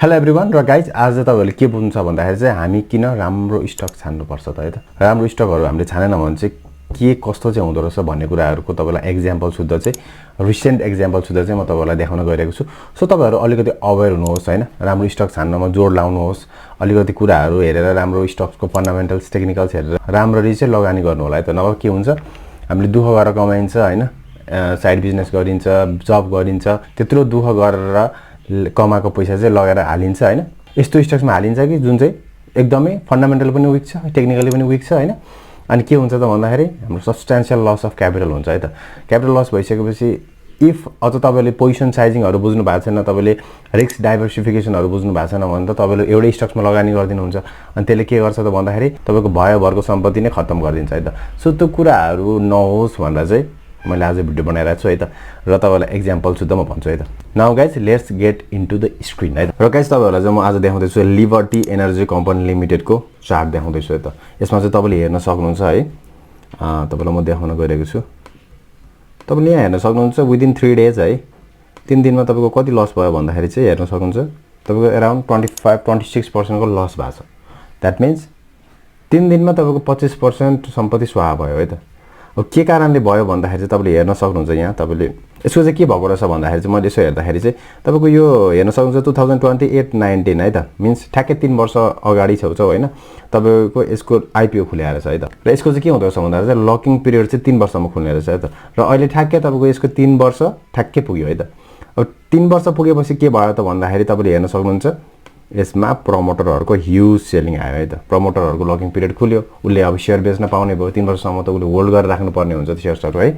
Hello everyone र guys आज तपाईहरुले के बुझ्नु छ भन्दाखेरि चाहिँ हामी किन राम्रो स्टक छान्नु पर्छ त है त राम्रो स्टकहरु हामीले छानेन भने चाहिँ के कस्तो चाहिँ हुँदो रहेछ भन्ने कुराहरुको तपाईलाई एक्जाम्पल शुद्ध चाहिँ रिसेन्ट एक्जाम्पल शुद्ध चाहिँ म तपाईहरुलाई देखाउन गइरहेको छु सो तपाईहरु अलिकति अवेयर हुनुहोस् हैन राम्रो स्टक छान्नमा जोड लाउनुहोस् अलिकति कुराहरु हेरेर राम्रो स्टक्सको फन्डामेन्टल्स टेक्निकल्स हेरेर राम्ररी चाहिँ लगानी गर्नु होला है त नभए के हुन्छ हामीले दुख गरेर कमाइन्छ हैन साइड बिजनेस गरिन्छ जब गरिन्छ त्यत्रो दुख गरेर कमाएको पैसा चाहिँ लगाएर हालिन्छ हैन यस्तो स्टक्समा हालिन्छ कि जुन चाहिँ एकदमै फन्डामेन्टल पनि वीक छ टेक्निकली पनि वीक छ हैन अनि के हुन्छ त भन्दाखेरि हाम्रो सब्स्टेन्शियल लस अफ क्यापिटल हुन्छ है त क्यापिटल लस भइसकेपछि इफ अझ तपाईले पोजिसन साइजिङहरु बुझ्नु भएको छैन तपाईले रिस्क डाइभर्सिफिकेसनहरु बुझ्नु भएको छैन भने त तपाईले एउटै स्टक्समा लगानी गर्दिनु हुन्छ अनि त्यसले के गर्छ त भन्दाखेरि तपाईको भरको सम्पत्ति नै खत्तम गरिदिन्छ है त सो त्यो कुराहरु नहोस् भनेर चाहिँ मैले आज भिडियो बनाइरहेको छु है त र तपाईलाई एक्जाम्पल शुद्ध म भन्छु है त now guys let's get into the screen है त र गाइज तपाईहरुलाई चाहिँ म आज देखाउँदै छु लिबर्टी एनर्जी कम्पनी लिमिटेड को चार्ट देखाउँदै छु है त यसमा चाहिँ तपाईले हेर्न सक्नुहुन्छ है तपाईलाई म देखाउन गइरहेको छु तपाईले यहाँ हेर्न सक्नुहुन्छ विदिन 3 डेज है 3 दिनमा तपाईको कति लस भयो भन्दाखेरि चाहिँ हेर्न सक्नुहुन्छ तपाईको अराउन्ड 25-26% को लस भएको छ दैट मिन्स 3 दिनमा तपाईको 25% सम्पत्ति स्वाहा भयो है त अब के कारणले भयो भन्दाखेरि चाहिँ तपाईले हेर्न सक्नुहुन्छ यहाँ तपाईले यसको चाहिँ के भएको रहेछ भन्दाखेरि चाहिँ मैले यसो हेर्दाखेरि चाहिँ तपाईको यो हेर्न सक्नुहुन्छ 2028-19 है त मिन्स ठ्याक्कै 3 वर्ष अगाडि छेउछाउ हैन तपाईको यसको आईपीओ खुलेर रहेछ है त र यसको चाहिँ के हुँदो रहेछ भन्दाखेरि चाहिँ लकिङ पिरियड चाहिँ 3 वर्षमा खुल्ने रहेछ है त र अहिले ठ्याक्कै तपाईको यसको 3 वर्ष ठ्याक्कै पुग्यो है त अब 3 वर्ष पुगेपछि के भयो त भन्दाखेरि तपाईले हेर्न सक्नुहुन्छ यसमा प्रमोटरहरुको ह्युज सेलिङ आयो है त प्रमोटरहरुको लकिङ पिरियड खुल्यो उले अब शेयर बेच्न पाउने भयो 3 वर्षसम्म त उले होल्ड गरेर राख्नु पर्ने हुन्छ त्यो शेयर्सहरु है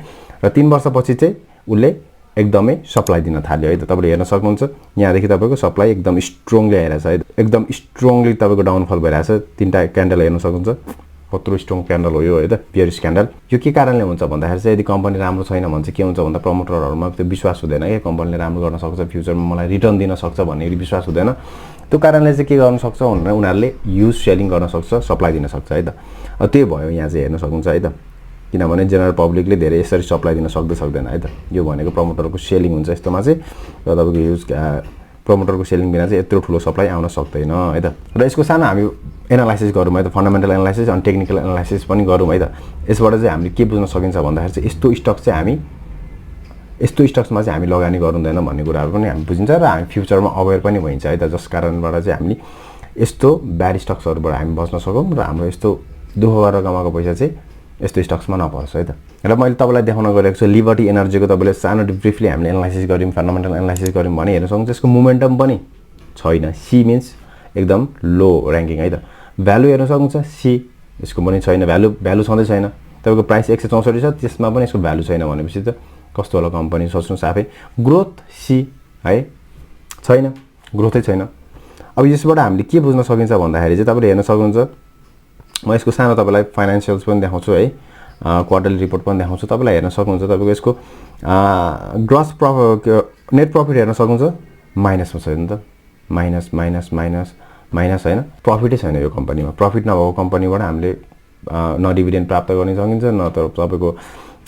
र 3 वर्षपछि चाहिँ उले एकदमै सप्लाई दिन थाल्यो है त तपाईले हेर्न सक्नुहुन्छ यहाँ देखि तपाईको सप्लाई एकदम स्ट्रङली आइराछ है एकदम स्ट्रङली तपाईको डाउनफल भइराछ तीनटा क्यान्डल हेर्न सक्नुहुन्छ कत्रो स्ट्रङ क्यान्डल हो यो है त बियरिश क्यान्डल यो के कारणले हुन्छ भन्दाखेरि चाहिँ यदि कम्पनी राम्रो छैन भने चाहिँ के हुन्छ भन्दा प्रमोटरहरुमा त्यो विश्वास हुँदैन के कम्पनीले राम्रो गर्न सक्छ फ्युचरमा मलाई रिटर्न दिन सक्छ भन्ने विश्वास हुँदैन त्यो कारणले चाहिँ के गर्न सक्छ भनेर उनीहरुले युज सेलिङ गर्न सक्छ सप्लाई दिन सक्छ है त त्यही भयो यहाँ चाहिँ हेर्न सक्नुहुन्छ है त किनभने जनरल पब्लिकले धेरै यसरी सप्लाई दिन सक्दैन है त यो भनेको प्रमोटरको सेलिङ हुन्छ यस्तोमा चाहिँ र तपाईको युज प्रमोटरको सेलिङ बिना चाहिँ यत्रो ठुलो सप्लाई आउन सक्दैन है त र यसको सानो हामी एनालाइसिस गरौँ है त फन्डामेन्टल एनालाइसिस अनि टेक्निकल एनालाइसिस पनि गरौँ है त यसबाट चाहिँ हामीले के बुझ्न सकिन्छ भन्दाखेरि चाहिँ यस्तो स्टक चाहिँ हामी यस्तो स्टक्समा चाहिँ हामी लगानी गर्नुहुँदैन भन्ने कुराहरु पनि हामी बुझिन्छ र हामी फ्युचरमा अवेयर पनि भइन्छ है त जस कारणबाट चाहिँ हामी यस्तो ब्याड स्टक्सहरुबाट हामी बच्न सकौं र हाम्रो यस्तो दुख गरेर कमाएको पैसा चाहिँ यस्तो स्टक्समा नपर्छ है त र मैले तपाईलाई देखाउन गइरहेको छु लिबर्टी एनर्जीको तपाईले सानो ब्रिफली हामीले एनालाइसिस गर्यौं फन्डामेन्टल एनालाइसिस गर्यौं भने हेर्न सक्नुहुन्छ यसको मोमेन्टम पनि छैन सी मिन्स एकदम लो र्याङ्किङ है त भ्यालु हेर्न सक्नुहुन्छ सी यसको पनि छैन भ्यालु छँदै छैन तपाईको प्राइस 164 छ त्यसमा पनि यसको भ्यालु छैन भनेपछि त कस्तो होला कम्पनी सोच्नुस् आफै ग्रोथ सी है छैन ग्रोथै छैन अब यसबाट हामीले के बुझ्न सकिन्छ भन्दाखेरि चाहिँ तपाईले हेर्न सक्नुहुन्छ म यसको सानो तपाईलाई फाइनान्शियल्स पनि देखाउँछु है क्वार्टरली रिपोर्ट पनि देखाउँछु तपाईलाई हेर्न सक्नुहुन्छ तपाईको यसको ग्रस नेट प्रफिट हेर्न सक्नुहुन्छ माइनसमा छ नि त माइनस हैन प्रफिटै छैन यो कम्पनीमा प्रफिट नभएको कम्पनीबाट हामीले न डिभिडेन्ड प्राप्त गर्न सकिन्छ न त तपाईको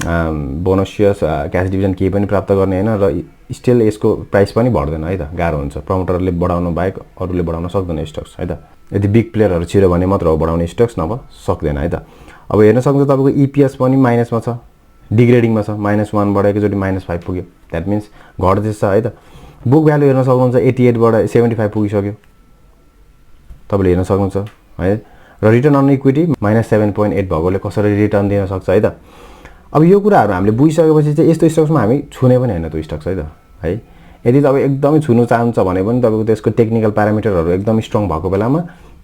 बोनस शेयर्स क्याश डिभिडेन्ड केही पनि प्राप्त गर्ने हैन र स्टिल यसको प्राइस पनि बढ्दैन है त गाह्रो हुन्छ प्रमोटरले बढाउन बाहेक अरूले बढाउन सक्दैन स्टक्स है त यदि बिग प्लेयरहरु छिर्यो भने मात्र हो बढाउने स्टक्स नभए सक्दैन है त अब हेर्न सक्नुहुन्छ तपाईको ईपीएस पनि माइनसमा छ डिग्रेडिङमा छ -1 बाट एकचोटी -5 पुग्यो दैट मिन्स घट्दैछ है त बुक भ्यालु हेर्न सक्नुहुन्छ 88 बाट 75 पुगिसक्यो तपाईले हेर्न सक्नुहुन्छ है र रिटर्न अन इक्विटी -7.8 भएकोले कसरी रिटर्न दिन सक्छ है त अब यो कुराहरु हामीले बुझिसकेपछि चाहिँ यस्तो स्टक्समा हामी छुने पनि हैन त्यो स्टक्स है त है यदि तपाई एकदमै छुनु चाहनुहुन्छ भने पनि तपाईको त्यसको टेक्निकल प्यारामिटरहरु एकदम स्ट्रङ भएको बेलामा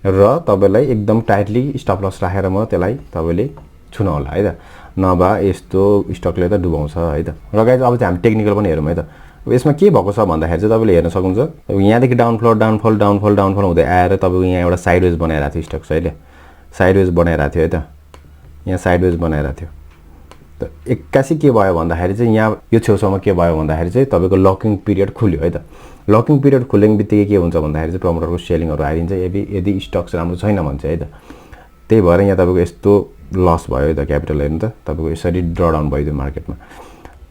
र तपाईलाई एकदम टाइटली स्टप लस राखेर म त्यसलाई तपाईले छुन होला है त नभा यस्तो स्टकले त डुबाउँछ है त र गाइस अब चाहिँ हामी टेक्निकल पनि हेरौँ है त यसमा के भएको छ भन्दाखेरि चाहिँ तपाईले हेर्न सक्नुहुन्छ यहाँदेखि डाउनफल हुँदै आएर तपाईको यहाँ एउटा साइडवेज बनाइराथ्यो स्टक्स अहिले साइडवेज बनाइराथ्यो है त यहाँ साइडवेज बनाइराथ्यो त एक्कासी के भयो भन्दाखेरि चाहिँ यहाँ यो छेउछाउमा के भयो भन्दाखेरि चाहिँ तपाईको लकिङ पिरियड खुल्यो है त लकिङ पिरियड खुलेबित्तिकै के हुन्छ भन्दाखेरि चाहिँ प्रमोटरको सेलिङहरु आइदिन्छ यदि स्टक्स राम्रो छैन भने चाहिँ है त त्यही भएर यहाँ तपाईको यस्तो लस भयो है त क्यापिटल हेर्नु त तपाईको यसरी ड्र डाउन भयो त्यो मार्केटमा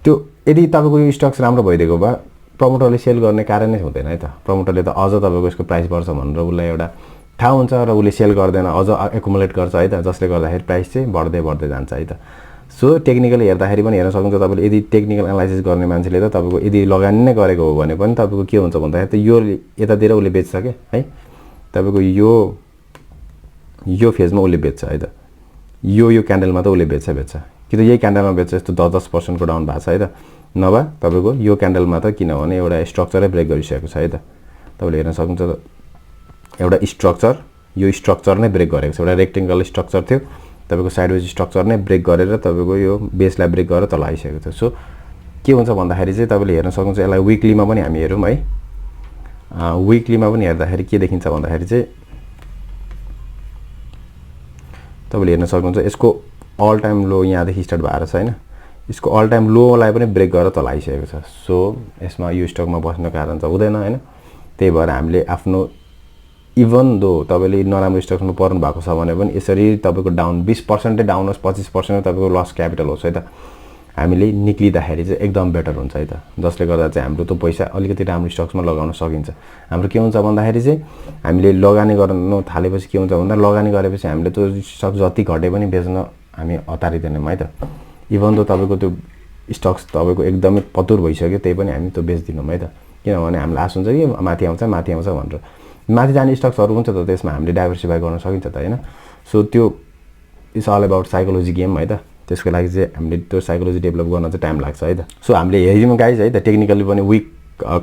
त्यो यदि तपाईको यो स्टक्स राम्रो भइदिएको भए प्रमोटरले सेल गर्ने कारणै हुँदैन है त। प्रमोटरले त अझ तपाईँको यसको प्राइस बढ्छ भनेर उसलाई एउटा थाहा हुन्छ र उसले सेल गर्दैन, अझ एकुमुलेट गर्छ है त, जसले गर्दाखेरि प्राइस चाहिँ बढ्दै बढ्दै जान्छ है त। सो टेक्निकली हेर्दाखेरि पनि हेर्न सक्नुहुन्छ तपाईँले, यदि टेक्निकल एनालाइसिस गर्ने मान्छेले त तपाईँको यदि लगानी नै गरेको हो भने पनि तपाईँको के हुन्छ भन्दाखेरि त यो यतातिर उसले बेच्छ क्या है, तपाईँको यो फेजमा उसले बेच्छ है त, यो क्यान्डलमा त उसले बेच्छ कि त यही क्यान्डलमा बेच्छ, यस्तो 10% को डाउन भएको छ है त, नभए तपाईँको यो क्यान्डलमा त किनभने एउटा स्ट्रक्चरै ब्रेक गरिसकेको छ है त। तपाईँले हेर्न सक्नुहुन्छ एउटा स्ट्रक्चर, यो स्ट्रक्चर नै ब्रेक गरेको छ, एउटा रेक्टेङ्गल स्ट्रक्चर थियो तपाईँको साइडवेज स्ट्रक्चर नै ब्रेक गरेर तपाईँको यो बेसलाई ब्रेक गरेर तल आइसकेको छ। सो के हुन्छ भन्दाखेरि चाहिँ तपाईँले हेर्न सक्नुहुन्छ, यसलाई विकलीमा पनि हामी हेरौँ है, विकलीमा पनि हेर्दाखेरि के देखिन्छ भन्दाखेरि चाहिँ तपाईँले हेर्न सक्नुहुन्छ यसको अल टाइम लो यहाँदेखि स्टार्ट भएर छ होइन, यसको अल टाइम लोलाई पनि ब्रेक गरेर तल आइसकेको छ। सो यसमा यो स्टकमा बस्न कारण चाहिँ हुँदैन होइन, त्यही भएर हामीले आफ्नो इभन दो तपाईँले नराम्रो स्टक्समा पर्नु भएको छ भने पनि यसरी तपाईँको डाउन 20% डाउन होस्, 25% तपाईँको लस क्यापिटल होस् है त, हामीले निक्लिँदाखेरि चाहिँ एकदम बेटर हुन्छ है त, जसले गर्दा चाहिँ हाम्रो त्यो पैसा अलिकति राम्रो स्टक्समा लगाउन सकिन्छ। हाम्रो के हुन्छ भन्दाखेरि चाहिँ हामीले लगानी गर्नु थालेपछि के हुन्छ भन्दा लगानी गरेपछि हामीले त्यो स्टक जति घटे पनि बेच्न हामी हतारिँदैनौँ है त। इभन दो तपाईँको त्यो स्टक्स तपाईँको एकदमै पतुर भइसक्यो त्यही पनि हामी त्यो बेच्दिनौँ है त, किनभने हामीलाई आश हुन्छ कि माथि आउँछ भनेर। माथि जाने स्टक्सहरू हुन्छ त, त्यसमा हामीले डाइभर्सिफाई गर्न सकिन्छ त होइन। सो त्यो it's all about psychology game है त, त्यसको लागि चाहिँ हामीले त्यो साइकोलोजी डेभलप गर्न चाहिँ टाइम लाग्छ है त। सो हामीले हेऱ्यौँ गाइज है त, टेक्निकली पनि विक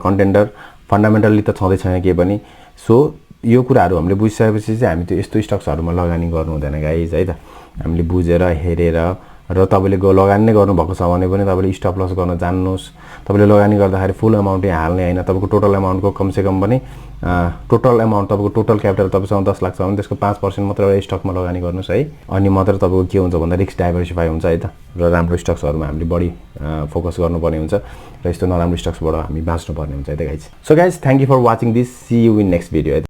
कन्टेन्डर, फन्डामेन्टल्ली त छँदै छैन केही पनि। सो यो कुराहरू हामीले बुझिसकेपछि चाहिँ हामी त्यो यस्तो स्टक्सहरूमा लगानी गर्नु हुँदैन गाइज है त। हामीले बुझेर हेरेर र तपाईँले लगानी नै गर्नुभएको छ भने पनि तपाईँले स्टप लस गर्न जान्नुहोस्। तपाईँले लगानी गर्दाखेरि फुल अमाउन्ट यहाँ हाल्ने होइन, तपाईँको टोटल अमाउन्टको कमसेकम पनि टोटल अमाउन्ट तपाईँको टोटल क्यापिटल तपाईँसँग 10 लाख छ भने त्यसको 5% मात्र एउटा स्टकमा लगानी गर्नुहोस् है, अनि मात्र तपाईँको के हुन्छ भन्दा रिस्क डाइभर्सिफाई हुन्छ है त, र राम्रो स्टक्सहरूमा हामीले बढी फोकस गर्नुपर्ने हुन्छ र यस्तो नराम्रो स्टक्सबाट हामी बाँच्नुपर्ने हुन्छ है त guys. So guys thank you for watching this, see you in next video है।